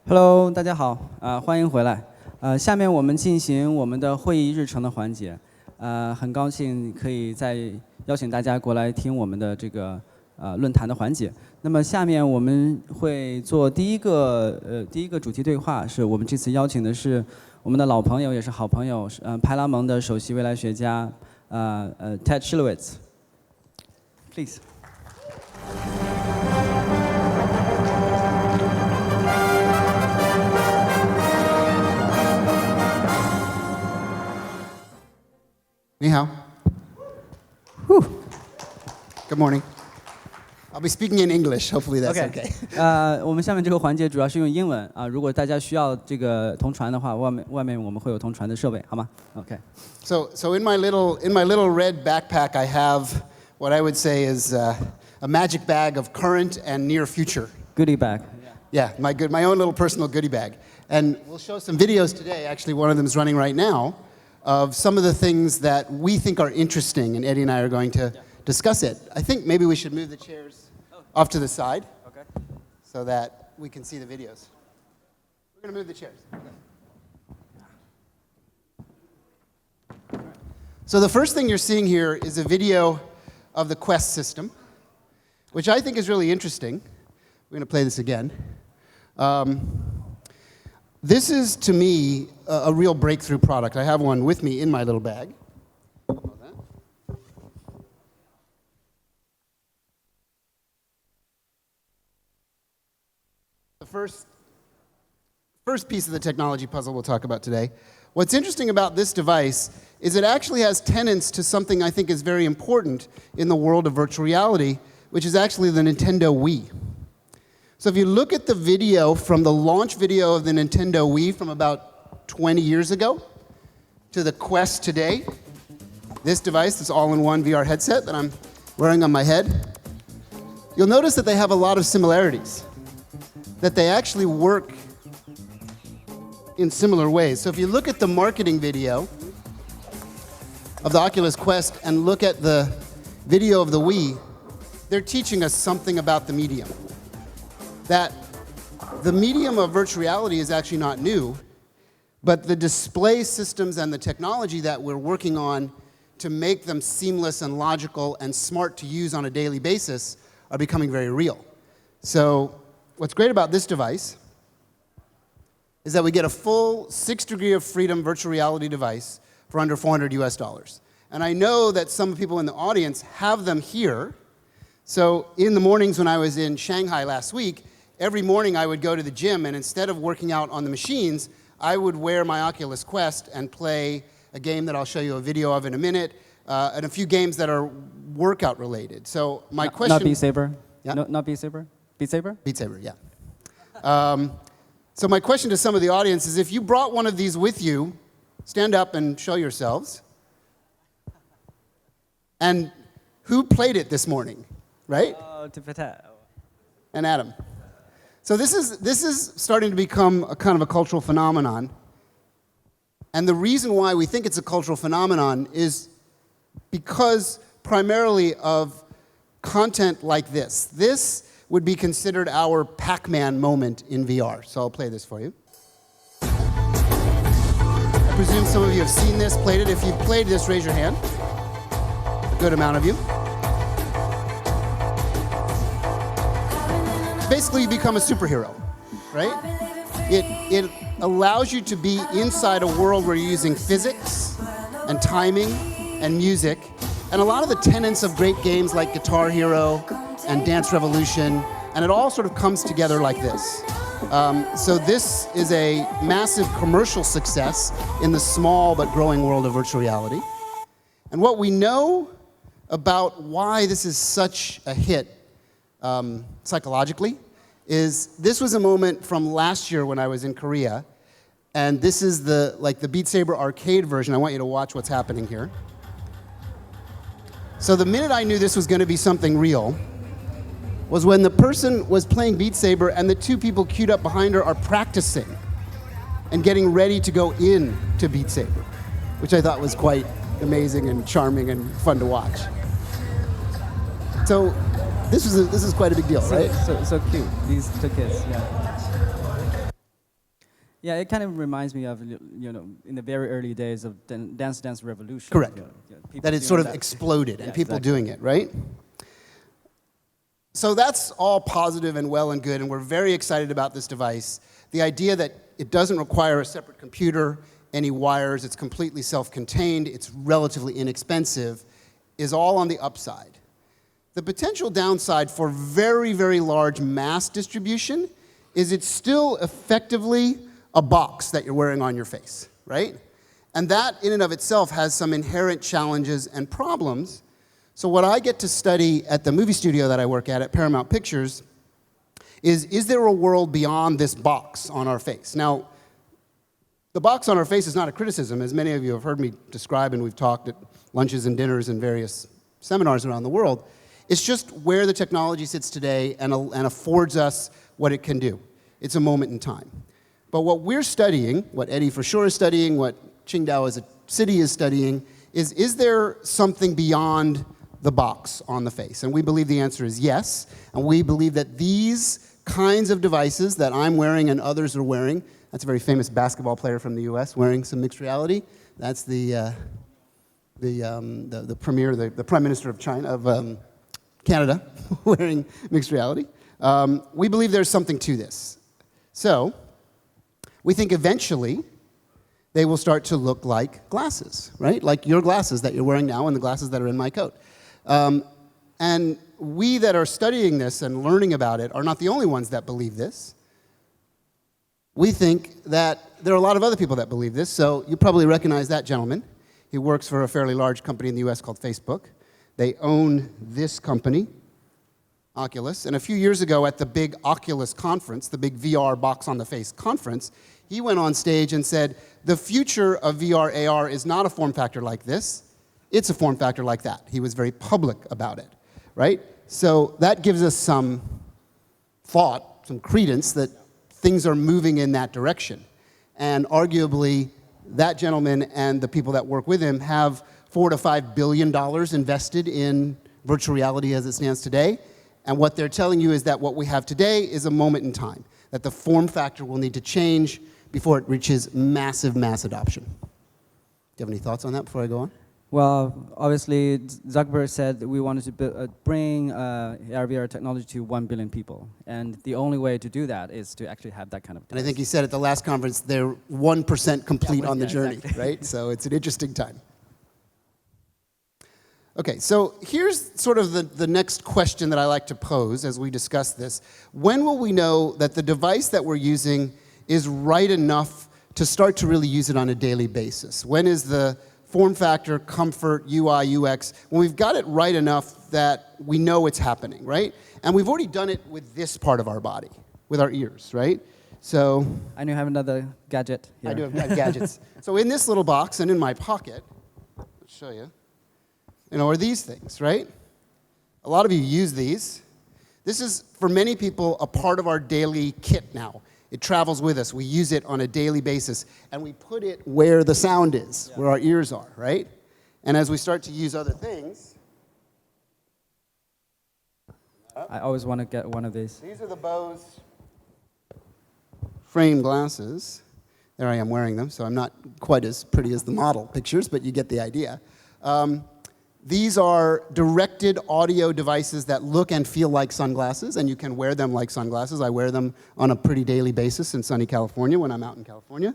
Hello， 大家好，欢迎回来。下面我们进行我们的会议日程的环节。很高兴可以再邀请大家过来听我们的这个论坛的环节。那么下面我们会做第一个主题对话，是我们这次邀请的是我们的老朋友，也是好朋友，派拉蒙的首席未来学家Ted Schilowitz。Please。你好。Whew. Good morning. I'll be speaking in English. Hopefully that's okay. 我们下面这个环节主要是用英文啊，如果大家需要这个同传的话，外面我们会有同传的设备，好吗 ？OK. So in my little red backpack, I have what I would say is a magic bag of current and near future. Goodie bag. Yeah, my own little personal goodie bag. And we'll show some videos today. Actually, one of them is running right now. Of some of the things that we think are interesting, and Eddie and I are going to discuss it. I think maybe we should move the chairs off to the side so that we can see the videos. We're going to move the chairs. So the first thing you're seeing here is a video of the Quest system, which I think is really interesting. We're going to play this again. This is, to me, a real breakthrough product. I have one with me in my little bag. The first piece of the technology puzzle we'll talk about today. What's interesting about this device is it actually has tenets to something I think is very important in the world of virtual reality, which is actually the Nintendo Wii. So if you look at the video from the launch video of the Nintendo Wii from about 20 years ago to the Quest today, this device, this all-in-one VR headset that I'm wearing on my head, you'll notice that they have a lot of similarities, that they actually work in similar ways. So if you look at the marketing video of the Oculus Quest and look at the video of the Wii, they're teaching us something about the medium. That the medium of virtual reality is actually not new, but the display systems and the technology that we're working on to make them seamless and logical and smart to use on a daily basis are becoming very real. So what's great about this device is that we get a full 6 degree of freedom virtual reality device for under $400 US. And I know that some people in the audience have them here. So in the mornings when I was in Shanghai last week, every morning I would go to the gym, and instead of working out on the machines, I would wear my Oculus Quest and play a game that I'll show you a video of in a minute, and a few games that are workout related. So my question... Not Beat Saber? Yeah? No, not Beat Saber? Beat Saber? Beat Saber, yeah. So my question to some of the audience is, if you brought one of these with you, stand up and show yourselves. And who played it this morning, right? And Adam. So this is starting to become a kind of a cultural phenomenon. And the reason why we think it's a cultural phenomenon is because primarily of content like this. This would be considered our Pac-Man moment in VR. So I'll play this for you. I presume some of you have seen this, played it. If you've played this, raise your hand. A good amount of you. Basically, you become a superhero, right? It allows you to be inside a world where you're using physics and timing and music, and a lot of the tenets of great games like Guitar Hero and Dance Revolution, and it all sort of comes together like this. So this is a massive commercial success in the small but growing world of virtual reality. And what we know about why this is such a hit psychologically is this was a moment from last year when I was in Korea, and this is the Beat Saber arcade version. I want you to watch what's happening here. So the minute I knew this was going to be something real was when the person was playing Beat Saber and the two people queued up behind her are practicing and getting ready to go in to Beat Saber, which I thought was quite amazing and charming and fun to watch. So this is quite a big deal, right? So cute, these two kids, yeah. Yeah, it kind of reminds me of, in the very early days of Dance Revolution. Correct. People That it sort of that. exploded and people exactly. doing it, right? So that's all positive and well and good, and we're very excited about this device. The idea that it doesn't require a separate computer, any wires, it's completely self-contained, it's relatively inexpensive, is all on the upside. The potential downside for very, very large mass distribution is it's still effectively a box that you're wearing on your face, right? And that in and of itself has some inherent challenges and problems. So what I get to study at the movie studio that I work at Paramount Pictures is there a world beyond this box on our face? Now, the box on our face is not a criticism, as many of you have heard me describe, and we've talked at lunches and dinners and various seminars around the world. It's just where the technology sits today and affords us what it can do. It's a moment in time. But what we're studying, what Eddie for sure is studying, what Qingdao as a city is studying, is there something beyond the box on the face? And we believe the answer is yes. And we believe that these kinds of devices that I'm wearing and others are wearing, that's a very famous basketball player from the US wearing some mixed reality. That's the premier, the prime minister of China, of Canada, wearing mixed reality. We believe there's something to this. So we think eventually they will start to look like glasses, right? Like your glasses that you're wearing now and the glasses that are in my coat. And we that are studying this and learning about it are not the only ones that believe this. We think that there are a lot of other people that believe this, so you probably recognize that gentleman. He works for a fairly large company in the US called Facebook. They own this company, Oculus. And a few years ago at the big Oculus conference, the big VR box on the face conference, he went on stage and said, the future of VR AR is not a form factor like this, it's a form factor like that. He was very public about it, right? So that gives us some thought, some credence that things are moving in that direction. And arguably, that gentleman and the people that work with him have $4 to $5 billion invested in virtual reality as it stands today. And what they're telling you is that what we have today is a moment in time, that the form factor will need to change before it reaches massive mass adoption. Do you have any thoughts on that before I go on? Well, obviously, Zuckerberg said that we wanted to bring AR/VR technology to 1 billion people. And the only way to do that is to actually have that kind of device. And I think he said at the last conference, they're 1% complete on the journey, exactly. right? So it's an interesting time. Okay, so here's sort of the next question that I like to pose as we discuss this. When will we know that the device that we're using is right enough to start to really use it on a daily basis? When is the form factor, comfort, UI, UX, when we've got it right enough that we know it's happening, right? And we've already done it with this part of our body, with our ears, right? So I know you have another gadget here. I do have gadgets. So in this little box and in my pocket, I'll show you, are these things, right? A lot of you use these. This is, for many people, a part of our daily kit now. It travels with us. We use it on a daily basis, and we put it where the sound is, where our ears are, right? And as we start to use other things... I always want to get one of these. These are the Bose frame glasses. There I am wearing them, so I'm not quite as pretty as the model pictures, but you get the idea. These are directed audio devices that look and feel like sunglasses, and you can wear them like sunglasses. I wear them on a pretty daily basis in sunny California when I'm out in California.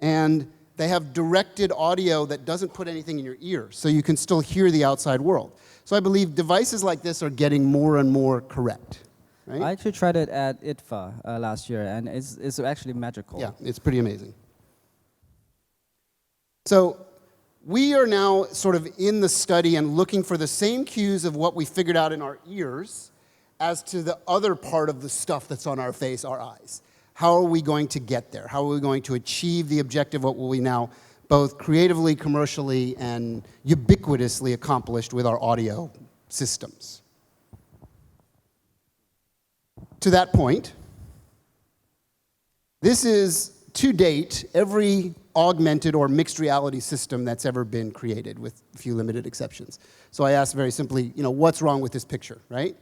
And they have directed audio that doesn't put anything in your ear, so you can still hear the outside world. So I believe devices like this are getting more and more correct. Right? I actually tried it at ITFA last year, and it's actually magical. Yeah, it's pretty amazing. So we are now sort of in the study and looking for the same cues of what we figured out in our ears as to the other part of the stuff that's on our face, our eyes. How are we going to get there? How are we going to achieve the objective? What will we now both creatively, commercially, and ubiquitously accomplished with our audio systems? To that point, this is, to date, every augmented or mixed reality system that's ever been created, with a few limited exceptions. So I asked very simply, what's wrong with this picture, right?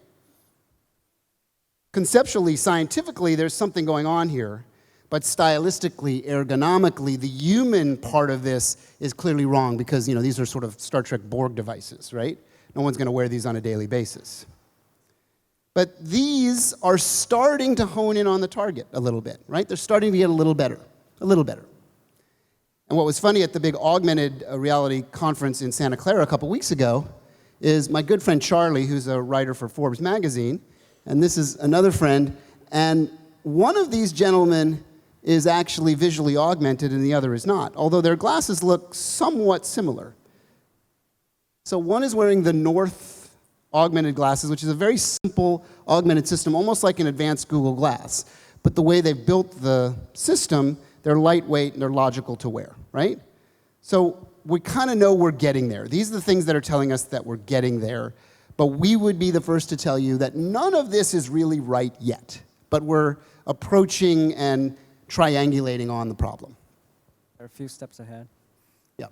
Conceptually, scientifically, there's something going on here, but stylistically, ergonomically, the human part of this is clearly wrong because, these are sort of Star Trek Borg devices, right? No one's going to wear these on a daily basis. But these are starting to hone in on the target a little bit, right? They're starting to get a little better, a little better. And what was funny at the big augmented reality conference in Santa Clara a couple weeks ago is my good friend Charlie, who's a writer for Forbes magazine, and this is another friend, and one of these gentlemen is actually visually augmented and the other is not, although their glasses look somewhat similar. So one is wearing the North augmented glasses, which is a very simple augmented system, almost like an advanced Google Glass. But the way they've built the system, they're lightweight and they're logical to wear, right? So we kind of know we're getting there. These are the things that are telling us that we're getting there. But we would be the first to tell you that none of this is really right yet. But we're approaching and triangulating on the problem. There are a few steps ahead. Yeah.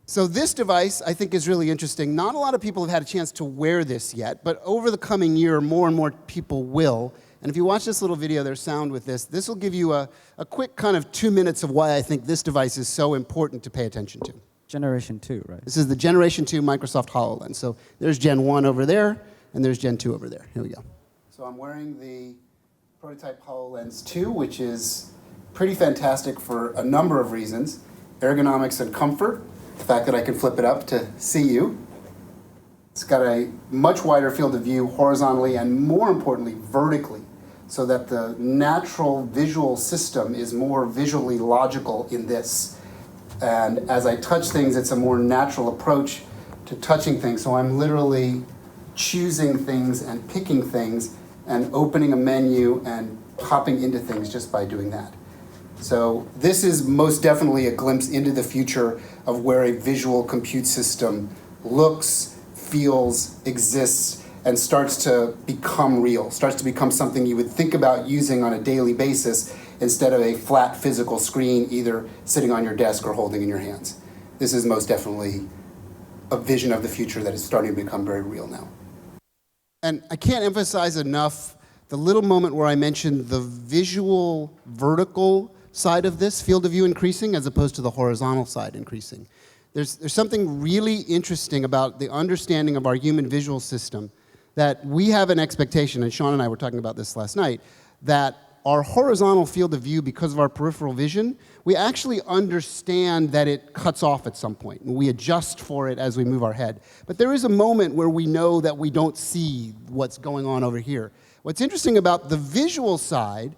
So this device, I think, is really interesting. Not a lot of people have had a chance to wear this yet, but over the coming year, more and more people will. And if you watch this little video, there's sound with this. This will give you a quick kind of 2 minutes of why I think this device is so important to pay attention to. Generation 2, right? This is the Generation 2 Microsoft HoloLens. So there's Gen 1 over there, and there's Gen 2 over there. Here we go. So I'm wearing the prototype HoloLens 2, which is pretty fantastic for a number of reasons. Ergonomics and comfort. The fact that I can flip it up to see you. It's got a much wider field of view horizontally and, more importantly, vertically, so that the natural visual system is more visually logical in this. And as I touch things, it's a more natural approach to touching things. So I'm literally choosing things and picking things and opening a menu and popping into things just by doing that. So this is most definitely a glimpse into the future of where a visual compute system looks, feels, exists, and starts to become real, starts to become something you would think about using on a daily basis instead of a flat physical screen either sitting on your desk or holding in your hands. This is most definitely a vision of the future that is starting to become very real now. And I can't emphasize enough the little moment where I mentioned the visual vertical side of this field of view increasing as opposed to the horizontal side increasing. There's something really interesting about the understanding of our human visual system that we have an expectation, and Sean and I were talking about this last night, that our horizontal field of view, because of our peripheral vision, we actually understand that it cuts off at some point, and we adjust for it as we move our head. But there is a moment where we know that we don't see what's going on over here. What's interesting about the visual side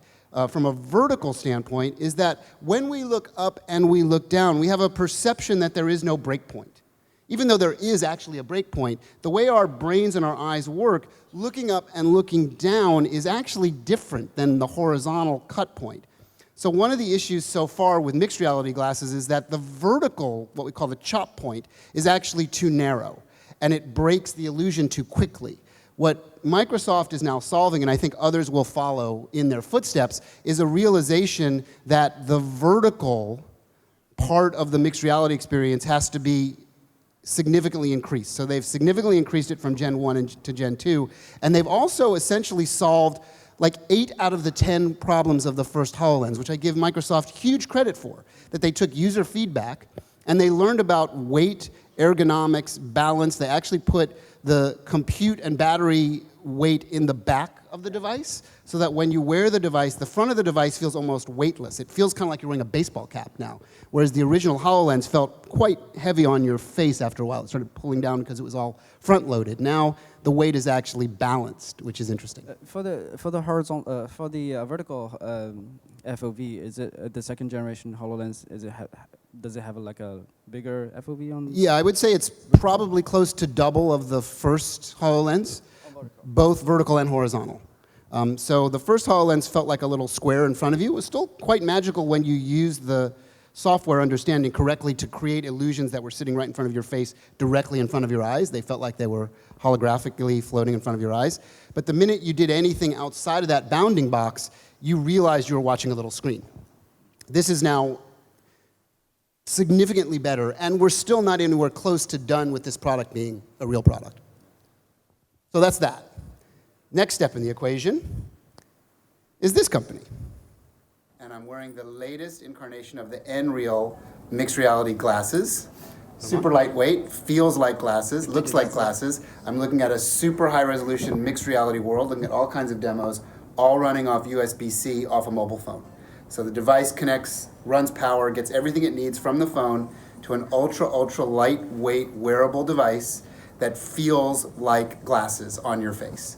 from a vertical standpoint is that when we look up and we look down, we have a perception that there is no break point. Even though there is actually a break point, the way our brains and our eyes work, looking up and looking down is actually different than the horizontal cut point. So one of the issues so far with mixed reality glasses is that the vertical, what we call the chop point, is actually too narrow, and it breaks the illusion too quickly. What Microsoft is now solving, and I think others will follow in their footsteps, is a realization that the vertical part of the mixed reality experience has to be significantly increased. So they've significantly increased it from Gen 1 to Gen 2, and they've also essentially solved like 8 out of the 10 problems of the first HoloLens, which I give Microsoft huge credit for, that they took user feedback, and they learned about weight, ergonomics, balance. They actually put the compute and battery weight in the back of the device so that when you wear the device, the front of the device feels almost weightless. It feels kind of like you're wearing a baseball cap now, whereas the original HoloLens felt quite heavy on your face after a while. It started pulling down because it was all front-loaded. Now the weight is actually balanced, which is interesting. For the horizontal, for the vertical FOV, is it the second generation HoloLens? Does it have like a bigger FOV on? Yeah, I would say it's probably close to double of the first HoloLens, both vertical and horizontal. So the first HoloLens felt like a little square in front of you. It was still quite magical when you used the software understanding correctly to create illusions that were sitting right in front of your face, directly in front of your eyes. They felt like they were holographically floating in front of your eyes. But the minute you did anything outside of that bounding box, you realized you were watching a little screen. This is now significantly better, and we're still not anywhere close to done with this product being a real product. So that's that. Next step in the equation is this company. And I'm wearing the latest incarnation of the Nreal mixed reality glasses. Super lightweight, feels like glasses, looks like glasses. I'm looking at a super high resolution mixed reality world, looking at all kinds of demos, all running off USB-C off a mobile phone. So the device connects, runs power, gets everything it needs from the phone to an ultra lightweight wearable device that feels like glasses on your face.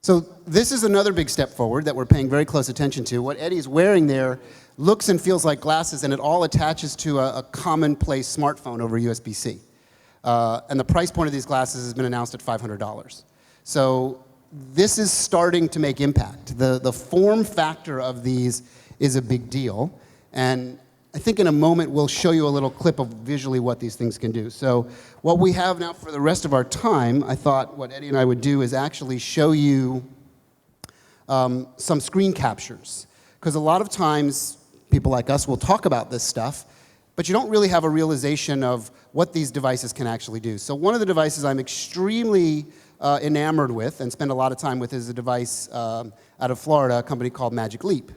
So this is another big step forward that we're paying very close attention to. What Eddie's wearing there looks and feels like glasses, and it all attaches to a commonplace smartphone over USB-C. And the price point of these glasses has been announced at $500. So this is starting to make impact. The form factor of these is a big deal. And I think in a moment we'll show you a little clip of visually what these things can do. So what we have now for the rest of our time, I thought what Eddie and I would do is actually show you some screen captures. Because a lot of times people like us will talk about this stuff, but you don't really have a realization of what these devices can actually do. So one of the devices I'm extremely enamored with and spend a lot of time with is a device out of Florida, a company called Magic Leap,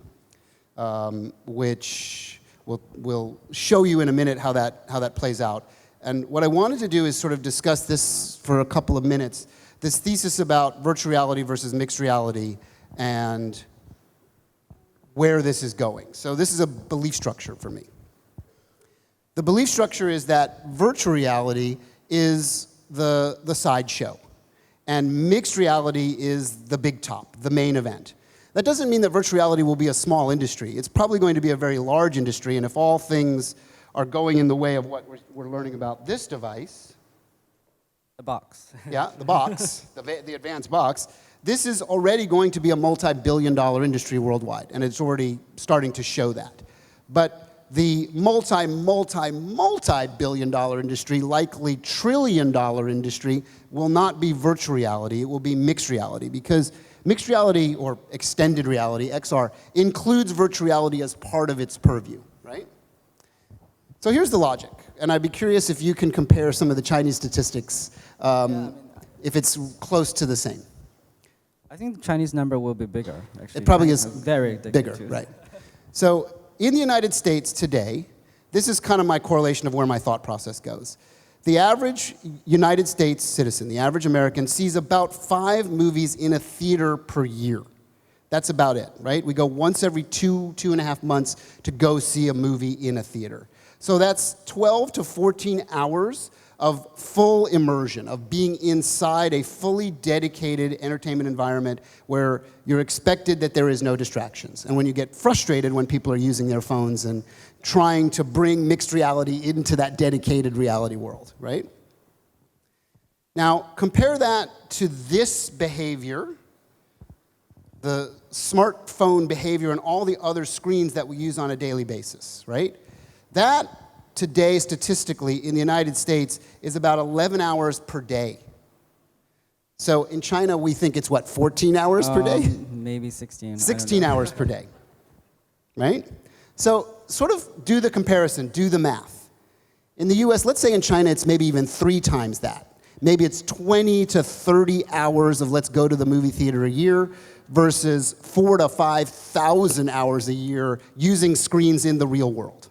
which we'll show you in a minute how that plays out. And what I wanted to do is sort of discuss this for a couple of minutes, this thesis about virtual reality versus mixed reality and where this is going. So this is a belief structure for me. The belief structure is that virtual reality is the sideshow, and mixed reality is the big top, the main event. That doesn't mean that virtual reality will be a small industry. It's probably going to be a very large industry, and if all things are going in the way of what we're learning about this device, The box. yeah, the box, the advanced box, this is already going to be a multi-billion-dollar industry worldwide, and it's already starting to show that. But the multi-billion-dollar industry, likely trillion-dollar industry, will not be virtual reality. It will be mixed reality, because mixed reality, or extended reality, XR, includes virtual reality as part of its purview, right? So here's the logic, and I'd be curious if you can compare some of the Chinese statistics, if it's close to the same. I think the Chinese number will be bigger, actually. It probably is very bigger, right? So in the United States today, this is kind of my correlation of where my thought process goes. The average United States citizen, the average American, sees about 5 movies in a theater per year. That's about it, right? We go once every 2.5 months to go see a movie in a theater. So that's 12 to 14 hours of full immersion, of being inside a fully dedicated entertainment environment where you're expected that there is no distractions. And when you get frustrated when people are using their phones and trying to bring mixed reality into that dedicated reality world, right? Now, compare that to this behavior, the smartphone behavior and all the other screens that we use on a daily basis, right? That, today, statistically, in the United States, is about 11 hours per day. So in China, we think it's, what, 14 hours per day? Maybe 16. 16 hours per day, right? So sort of do the comparison, do the math. In the US, let's say in China, it's maybe even 3 times that. Maybe it's 20 to 30 hours of let's go to the movie theater a year versus 4,000 to 5,000 hours a year using screens in the real world.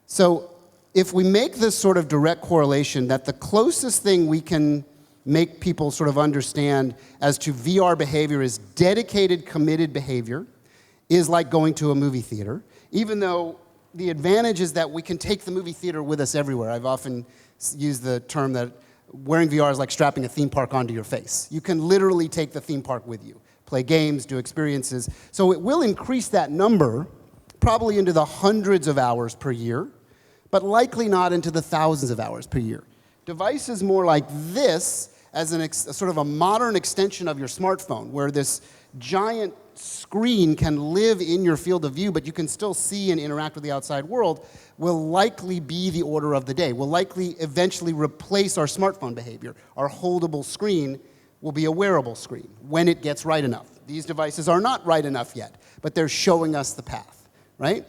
So if we make this sort of direct correlation that the closest thing we can make people sort of understand as to VR behavior is dedicated, committed behavior, is like going to a movie theater, even though the advantage is that we can take the movie theater with us everywhere. I've often used the term that wearing VR is like strapping a theme park onto your face. You can literally take the theme park with you, play games, do experiences. So it will increase that number probably into the hundreds of hours per year, but likely not into the thousands of hours per year. Devices more like this as a sort of a modern extension of your smartphone, where this giant screen can live in your field of view, but you can still see and interact with the outside world, will likely be the order of the day, will likely eventually replace our smartphone behavior. Our holdable screen will be a wearable screen when it gets right enough. These devices are not right enough yet, but they're showing us the path, right?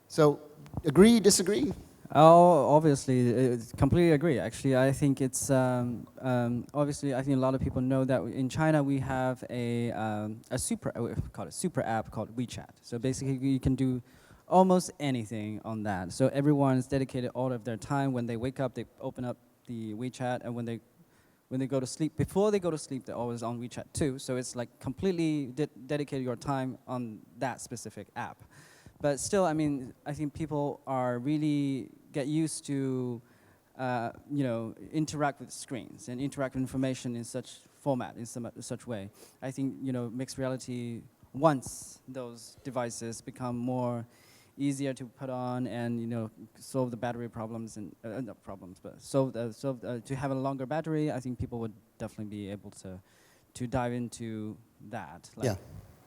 So, agree, disagree? Oh, obviously, completely agree. Actually, I think it's obviously. I think a lot of people know that in China we have a super we call it super app called WeChat. So basically, you can do almost anything on that. So everyone's dedicated all of their time. When they wake up, they open up the WeChat, and when they go to sleep, before they go to sleep, they're always on WeChat too. So it's like completely dedicated your time on that specific app. But still, I mean, I think people are really get used to, interact with screens and interact with information in such format, in such way. I think, mixed reality, once those devices become more easier to put on and, solve the battery problems and, not problems, but to have a longer battery, I think people would definitely be able to dive into that, like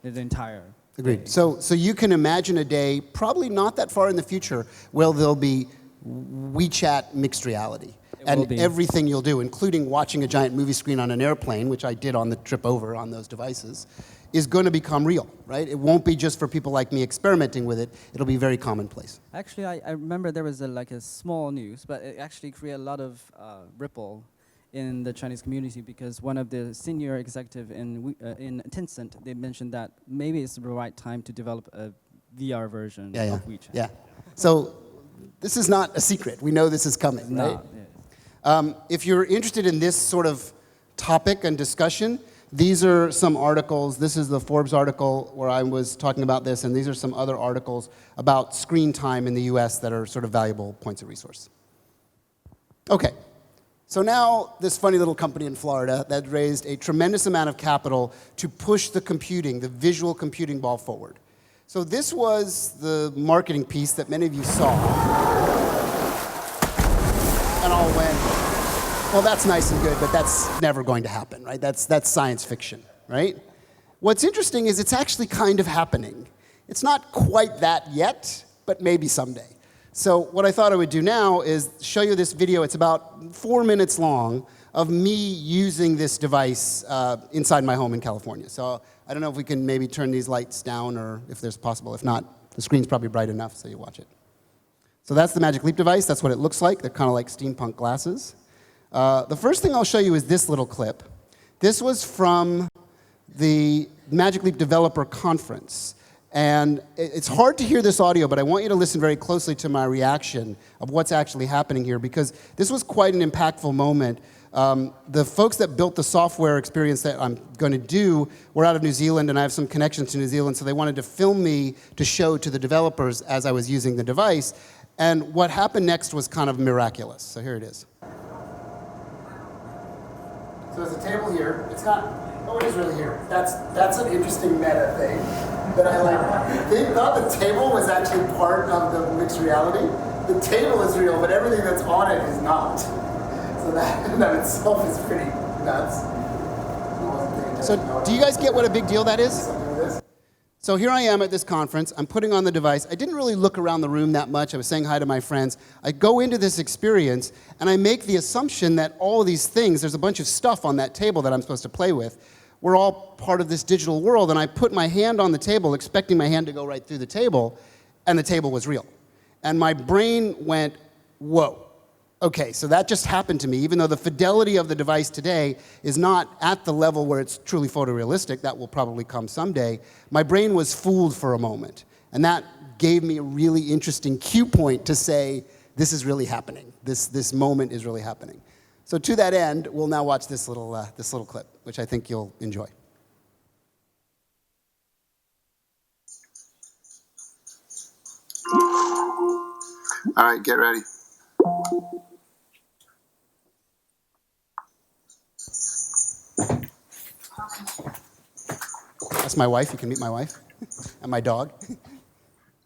the entire. Agreed. So you can imagine a day, probably not that far in the future, where there'll be WeChat mixed reality. And everything you'll do, including watching a giant movie screen on an airplane, which I did on the trip over on those devices, is going to become real, right? It won't be just for people like me experimenting with it. It'll be very commonplace. Actually, I remember there was a small news, but it actually created a lot of ripple in the Chinese community, because one of the senior executive in Tencent, they mentioned that maybe it's the right time to develop a VR version of WeChat. Yeah. So this is not a secret. We know this is coming, right? If you're interested in this sort of topic and discussion, these are some articles. This is the Forbes article where I was talking about this, and these are some other articles about screen time in the US that are sort of valuable points of resource. Okay. So now this funny little company in Florida that raised a tremendous amount of capital to push the computing, the visual computing ball forward. So this was the marketing piece that many of you saw. And all went, well, that's nice and good, but that's never going to happen, right? That's science fiction, right? What's interesting is it's actually kind of happening. It's not quite that yet, but maybe someday. So what I thought I would do now is show you this video. It's about 4 minutes long of me using this device inside my home in California. So I don't know if we can maybe turn these lights down or if there's possible. If not, the screen's probably bright enough so you watch it. So that's the Magic Leap device. That's what it looks like. They're kind of like steampunk glasses. The first thing I'll show you is this little clip. This was from the Magic Leap Developer Conference. And it's hard to hear this audio, but I want you to listen very closely to my reaction of what's actually happening here, because this was quite an impactful moment. The folks that built the software experience that I'm going to do were out of New Zealand, and I have some connections to New Zealand, so they wanted to film me to show to the developers as I was using the device. And what happened next was kind of miraculous. So here it is. So there's a table here. It's not, oh, it is really here. That's an interesting meta thing that I like. They thought the table was actually part of the mixed reality. The table is real, but everything that's on it is not. So that itself is pretty nuts. So do you guys get what a big deal that is? So here I am at this conference. I'm putting on the device. I didn't really look around the room that much. I was saying hi to my friends. I go into this experience, and I make the assumption that all of these things, there's a bunch of stuff on that table that I'm supposed to play with. We're all part of this digital world, and I put my hand on the table, expecting my hand to go right through the table, and the table was real. And my brain went, whoa. Okay, so that just happened to me, even though the fidelity of the device today is not at the level where it's truly photorealistic. That will probably come someday. My brain was fooled for a moment, and that gave me a really interesting cue point to say, this is really happening. This moment is really happening. So to that end, we'll now watch this little clip, which I think you'll enjoy. All right, get ready. That's my wife. You can meet my wife. And my dog.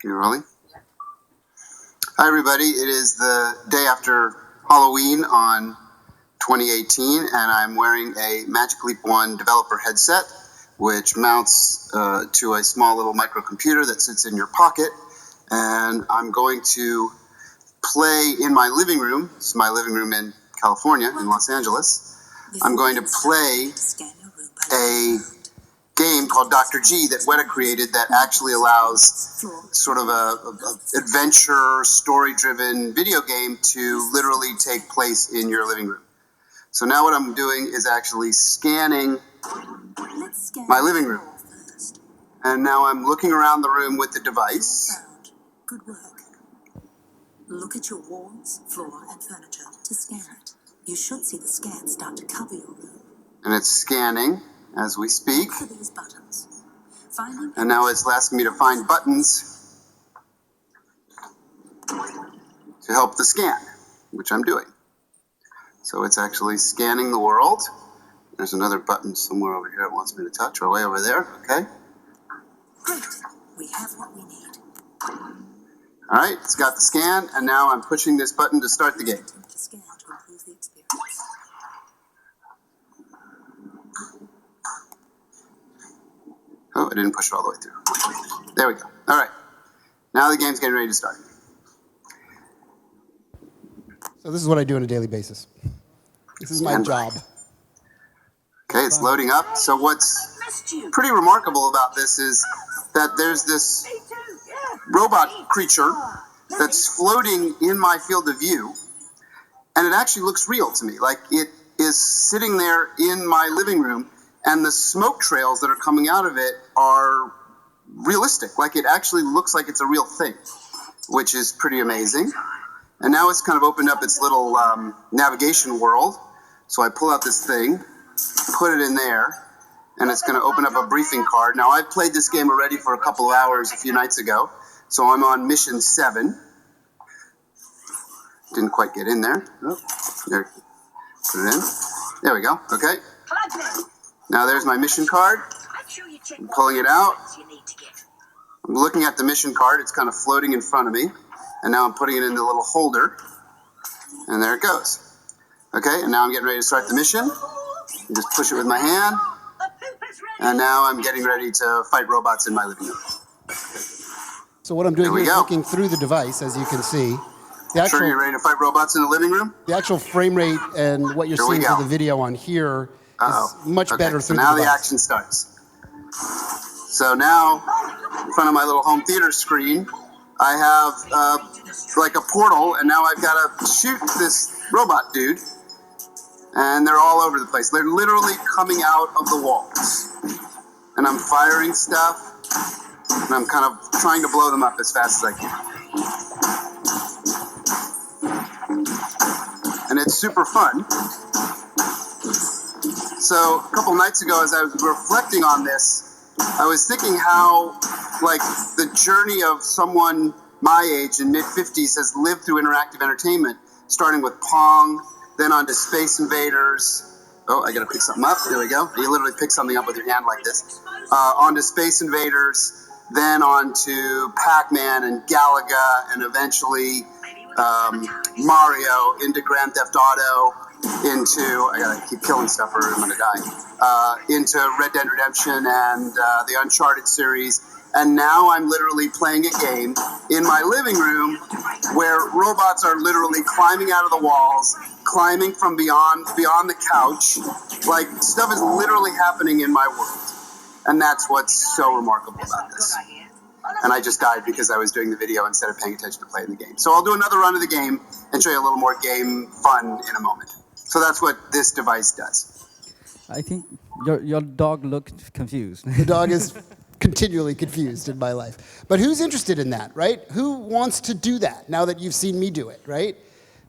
You rolling? Hi, everybody. It is the day after Halloween on 2018, and I'm wearing a Magic Leap 1 developer headset, which mounts to a small little microcomputer that sits in your pocket. And I'm going to play in my living room. This is my living room in California, in Los Angeles. I'm going to play a game called Dr. G that Weta created that actually allows sort of a adventure, story-driven video game to literally take place in your living room. So now what I'm doing is actually scanning my living room. And now I'm looking around the room with the device. Good work. Look at your walls, floor, and furniture to scan it. You should see the scan start to cover your room. And it's scanning as we speak. Look for these buttons. Finding And now it's asking me to find buttons to help the scan, which I'm doing. So it's actually scanning the world. There's another button somewhere over here it wants me to touch, or way over there. Okay. Great. We have what we need. All right, it's got the scan, and now I'm pushing this button to start the game. To scan to improve the experience. Oh, I didn't push it all the way through. There we go. All right. Now the game's getting ready to start. So this is what I do on a daily basis. This is my Stand by. job. Okay, it's loading up. So what's pretty remarkable about this is that there's this robot creature that's floating in my field of view, and it actually looks real to me. Like it is sitting there in my living room, and the smoke trails that are coming out of it are realistic. Like it actually looks like it's a real thing, which is pretty amazing. And now it's kind of opened up its little navigation world. So I pull out this thing, put it in there, and it's going to open up a briefing card. Now, I've played this game already for a couple of hours a few nights ago, so I'm on mission 7. Didn't quite get in there. Oh, there. Put it in. There we go. Okay. Now there's my mission card. I'm pulling it out. I'm looking at the mission card. It's kind of floating in front of me. And now I'm putting it in the little holder. And there it goes. Okay, and now I'm getting ready to start the mission. I just push it with my hand. And now I'm getting ready to fight robots in my living room. So what I'm doing There we here is go. looking through the device, as you can see. The Sure you're ready to fight robots in the living room? actual frame rate and what you're Here we seeing go. for the video on here Uh-oh. is much Okay, better so through now the the device. action starts. So now, in front of my little home theater screen, I have like a portal, and now I've got to shoot this robot dude. And they're all over the place. They're literally coming out of the walls. And I'm firing stuff, and I'm kind of trying to blow them up as fast as I can. And it's super fun. So a couple nights ago, as I was reflecting on this, I was thinking how, like, the journey of someone my age in mid-50s has lived through interactive entertainment, starting with Pong, then on to Space Invaders. Oh, I gotta pick something up. There we go. You literally pick something up with your hand like this. On to Space Invaders, then on to Pac-Man and Galaga, and eventually Mario, into Grand Theft Auto, into, I gotta keep killing stuff or I'm gonna die, into Red Dead Redemption and the Uncharted series. And now I'm literally playing a game in my living room where robots are literally climbing out of the walls, climbing from beyond the couch. Like, stuff is literally happening in my world. And that's what's so remarkable about this. And I just died because I was doing the video instead of paying attention to playing the game. So I'll do another run of the game and show you a little more game fun in a moment. So that's what this device does. I think your dog looked confused. The dog is continually confused in my life. But who's interested in that, right? Who wants to do that now that you've seen me do it, right?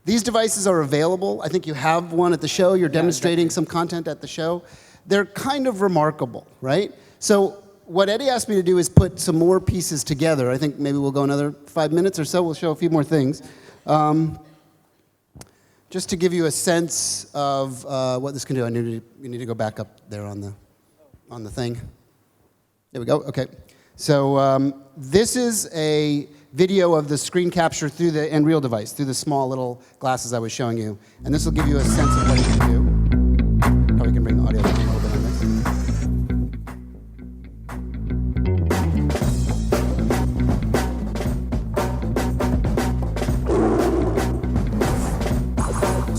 These devices are available. I think you have one at the show. You're demonstrating some content at the show. They're kind of remarkable, right? So what Eddie asked me to do is put some more pieces together. I think maybe we'll go another 5 minutes or so. We'll show a few more things. Just to give you a sense of what this can do. You need to go back up there on the thing. There we go. Okay. So this is a video of the screen capture through the Unreal device, through the small little glasses I was showing you. And this will give you a sense of what you can do. Probably can bring the audio down a little bit on this.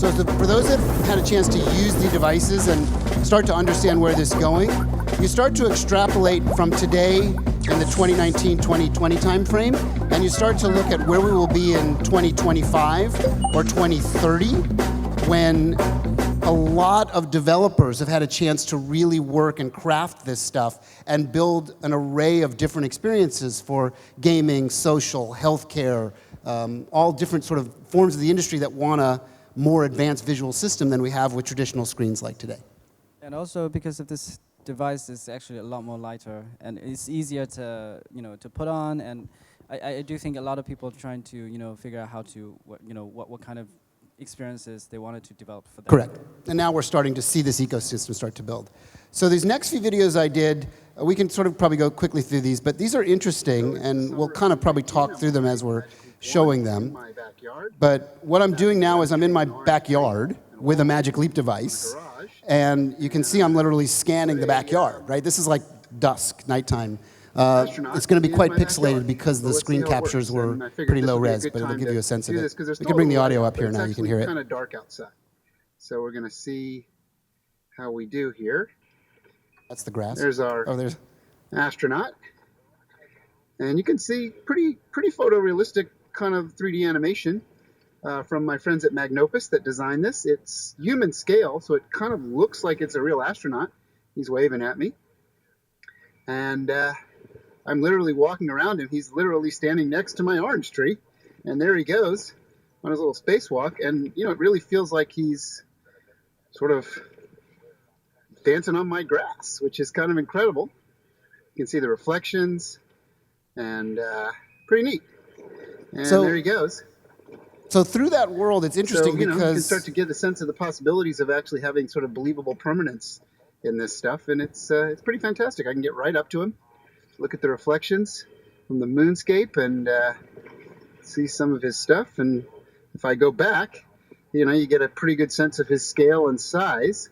So for those that had a chance to use the devices and start to understand where this is going, you start to extrapolate from today in the 2019-2020 timeframe, and you start to look at where we will be in 2025 or 2030, when a lot of developers have had a chance to really work and craft this stuff and build an array of different experiences for gaming, social, healthcare, all different sort of forms of the industry that want a more advanced visual system than we have with traditional screens like today. And also because of this device is actually a lot more lighter and it's easier to to put on, and I do think a lot of people are trying to figure out how to what kind of experiences they wanted to develop for them. Correct. And now we're starting to see this ecosystem start to build. So these next few videos I did, we can sort of probably go quickly through these, but these are interesting, and we'll kind of probably talk through them as we're showing them. But what I'm doing now is I'm in my backyard with a Magic Leap device, and you can see I'm literally scanning the backyard, right? This is like dusk, nighttime. It's going to be quite pixelated because the screen captures were pretty low res, but it'll give you a sense of it. We can bring the audio up here now, you can hear it. It's kind of dark outside. So we're going to see how we do here. That's the grass. There's our astronaut. And you can see pretty photorealistic kind of 3D animation from my friends at Magnopus that designed this. It's human scale, so it kind of looks like it's a real astronaut. He's waving at me. And I'm literally walking around him. He's literally standing next to my orange tree. And there he goes on his little spacewalk. And, it really feels like he's sort of dancing on my grass, which is kind of incredible. You can see the reflections and pretty neat. And so, there he goes. So through that world, it's interesting because you can start to get a sense of the possibilities of actually having sort of believable permanence in this stuff, and it's pretty fantastic. I can get right up to him, look at the reflections from the moonscape, and see some of his stuff. And if I go back, you get a pretty good sense of his scale and size.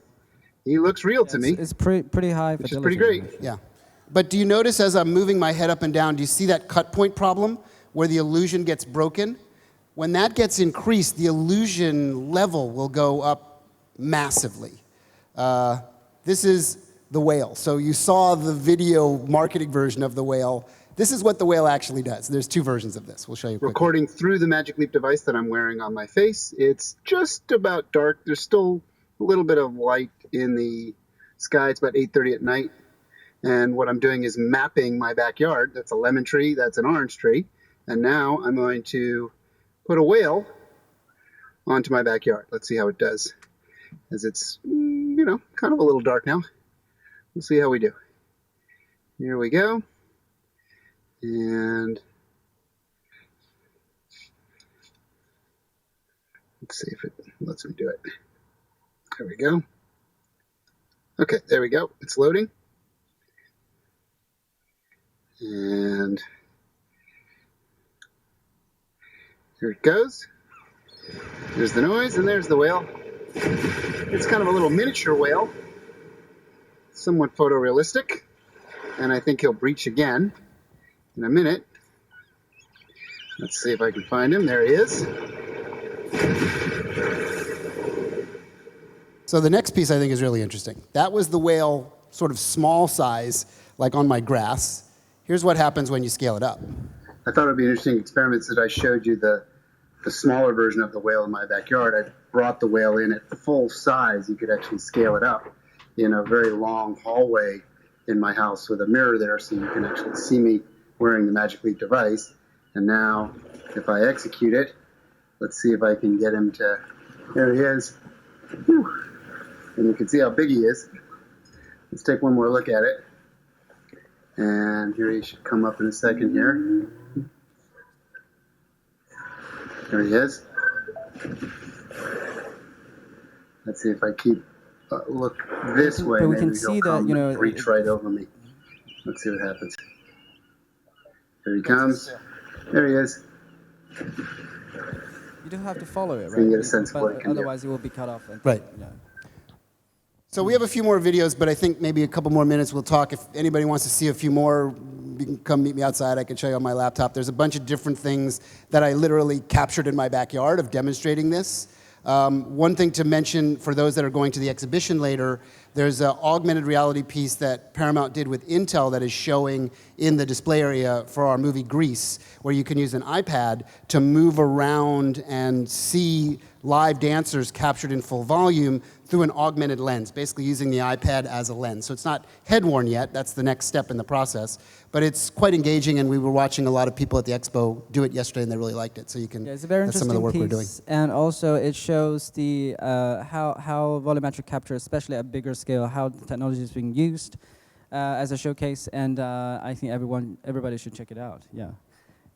He looks real to me. It's pretty high, which is pretty great. Yeah. But do you notice as I'm moving my head up and down, do you see that cut point problem where the illusion gets broken? When that gets increased, the illusion level will go up massively. This is the whale. So you saw the video marketing version of the whale. This is what the whale actually does. There's two versions of this. We'll show you quickly. Recording through the Magic Leap device that I'm wearing on my face. It's just about dark. There's still a little bit of light in the sky. It's about 8:30 at night. And what I'm doing is mapping my backyard. That's a lemon tree. That's an orange tree. And now I'm going to put a whale onto my backyard. Let's see how it does. As it's, kind of a little dark now. We'll see how we do. Here we go. And let's see if it lets me do it. There we go. Okay, there we go. It's loading. And here it goes. There's the noise, and there's the whale. It's kind of a little miniature whale, somewhat photorealistic, and I think he'll breach again in a minute. Let's see if I can find him. There he is. So the next piece I think is really interesting. That was the whale, sort of small size, like on my grass. Here's what happens when you scale it up. I thought it would be interesting experiments that I showed you the smaller version of the whale in my backyard. I brought the whale in at full size. You could actually scale it up in a very long hallway in my house with a mirror there, so you can actually see me wearing the Magic Leap device. And now, if I execute it, let's see if I can get him to, there he is. Whew. And you can see how big he is. Let's take one more look at it. And here he should come up in a second here. There he is. Let's see if I keep look this way. But we can see that reach right over me. Let's see what happens. Here he comes. There he is. You don't have to follow it, right? So you get a sense of what it can otherwise, you will be cut off. Right. So we have a few more videos, but I think maybe a couple more minutes we'll talk. If anybody wants to see a few more, you can come meet me outside. I can show you on my laptop. There's a bunch of different things that I literally captured in my backyard of demonstrating this. One thing to mention for those that are going to the exhibition later, there's an augmented reality piece that Paramount did with Intel that is showing in the display area for our movie Grease, where you can use an iPad to move around and see live dancers captured in full volume through an augmented lens, basically using the iPad as a lens. So it's not head-worn yet, that's the next step in the process, but it's quite engaging, and we were watching a lot of people at the expo do it yesterday, and they really liked it. So you can, yeah, it's a very that's some of the work interesting we're doing. piece, and also it shows the how volumetric capture, especially at bigger scale, how the technology is being used as a showcase, and I think everybody should check it out. Yeah,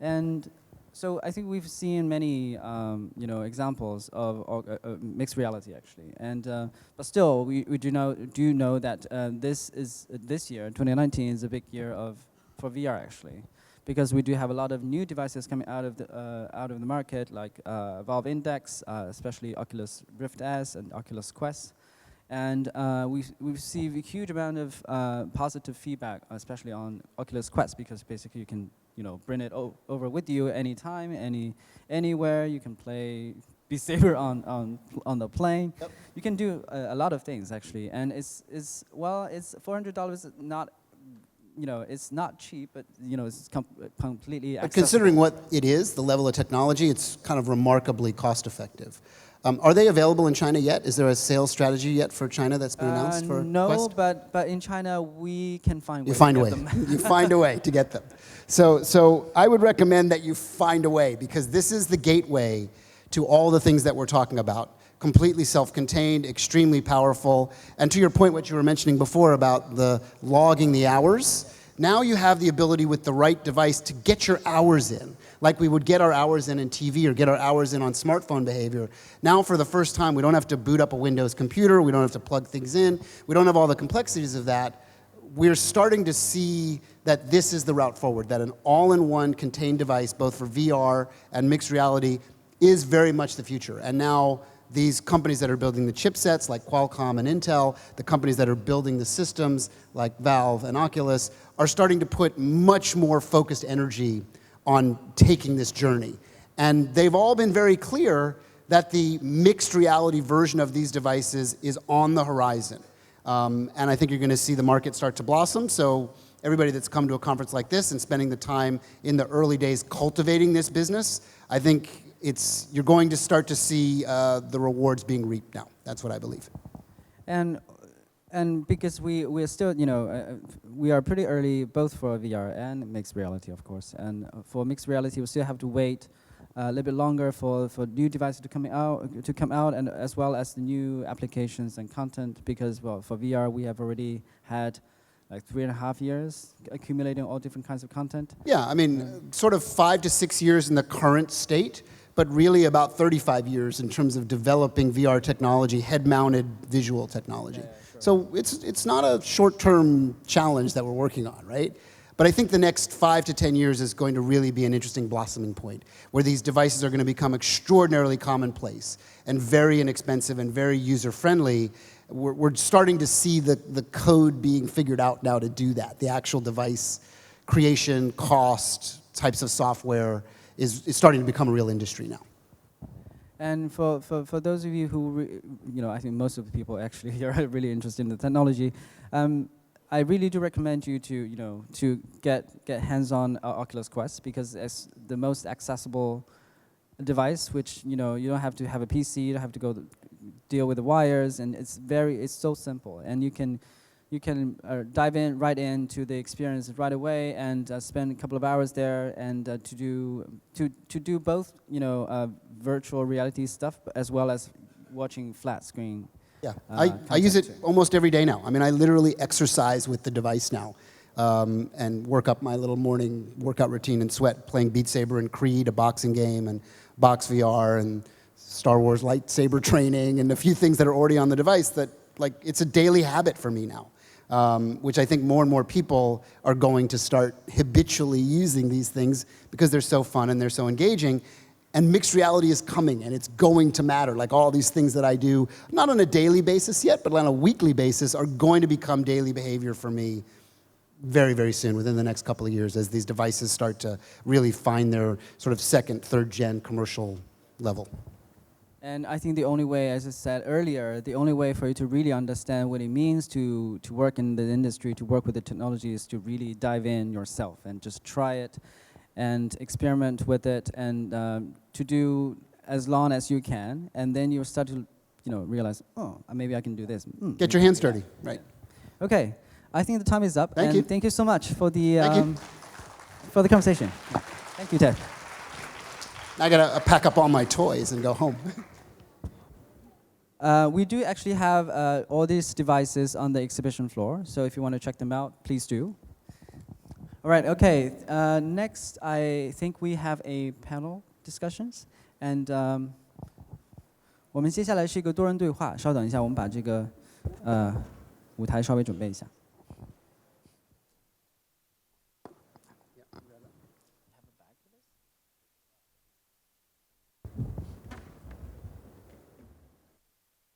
and so I think we've seen many examples of mixed reality actually, and but still we do know that this year 2019 is a big year for VR actually, because we do have a lot of new devices coming out of the market, like Valve Index, especially Oculus Rift S and Oculus Quest. And we receive a huge amount of positive feedback, especially on Oculus Quest, because basically you can bring it over with you anytime, anywhere. You can play Beat Saber on the plane. Yep. You can do a lot of things actually, and it's $400. Not it's not cheap, but it's completely accessible. But considering what it is, the level of technology, it's kind of remarkably cost effective. Are they available in China yet? Is there a sales strategy yet for China that's been announced for no, Quest? but in China we can find ways. You find a to way. get them. You find a way to get them. So I would recommend that you find a way, because this is the gateway to all the things that we're talking about. Completely self-contained, extremely powerful, and to your point, what you were mentioning before about the logging the hours, now you have the ability with the right device to get your hours in, like we would get our hours in TV or get our hours in on smartphone behavior. Now for the first time, we don't have to boot up a Windows computer, we don't have to plug things in, we don't have all the complexities of that. We're starting to see that this is the route forward, that an all-in-one contained device, both for VR and mixed reality, is very much the future. And now these companies that are building the chipsets, like Qualcomm and Intel, the companies that are building the systems, like Valve and Oculus, are starting to put much more focused energy on taking this journey. And they've all been very clear that the mixed reality version of these devices is on the horizon. And I think you're going to see the market start to blossom. So everybody that's come to a conference like this and spending the time in the early days cultivating this business, I think you're going to start to see the rewards being reaped now. That's what I believe. And because we're still, we are pretty early both for VR and mixed reality, of course. And for mixed reality, we still have to wait a little bit longer for new devices to come out, and as well as the new applications and content. Because for VR, we have already had like 3.5 years accumulating all different kinds of content. Yeah, I mean, sort of 5 to 6 years in the current state, but really about 35 years in terms of developing VR technology, head-mounted visual technology. Yeah, sure. So it's not a short-term challenge that we're working on, right? But I think the next 5 to 10 years is going to really be an interesting blossoming point, where these devices are going to become extraordinarily commonplace and very inexpensive and very user-friendly. We're starting to see the code being figured out now to do that. The actual device creation, cost, types of software is starting to become a real industry now. And for those of you who, I think most of the people actually are really interested in the technology, I really do recommend you to get hands-on Oculus Quest, because it's the most accessible device, which you don't have to have a PC, you don't have to go deal with the wires, and it's so simple, and you can dive right into the experience right away and spend a couple of hours there, and to do both virtual reality stuff as well as watching flat screen. Yeah, I use it almost every day now. I mean, I literally exercise with the device now, and work up my little morning workout routine and sweat playing Beat Saber and Creed, a boxing game, and Box VR, and Star Wars lightsaber training, and a few things that are already on the device that, like, it's a daily habit for me now, which I think more and more people are going to start habitually using these things because they're so fun and they're so engaging. And mixed reality is coming, and it's going to matter. Like all these things that I do, not on a daily basis yet, but on a weekly basis, are going to become daily behavior for me very, very soon, within the next couple of years, as these devices start to really find their sort of second, third gen commercial level. And I think the only way, as I said earlier, the only way for you to really understand what it means to work in the industry, to work with the technology, is to really dive in yourself and just try it and experiment with it, and to do as long as you can, and then you start to realize, oh, maybe I can do this. Get your hands dirty, right? Okay, I think the time is up. Thank you. Thank you so much for the Thank you. conversation. Thank you, Ted. I gotta pack up all my toys and go home. We do actually have all these devices on the exhibition floor, so if you want to check them out, please do. All right, okay. Next, I think we have a panel discussions, and 我们接下来是一个多人对话。稍等一下，我们把这个舞台稍微准备一下。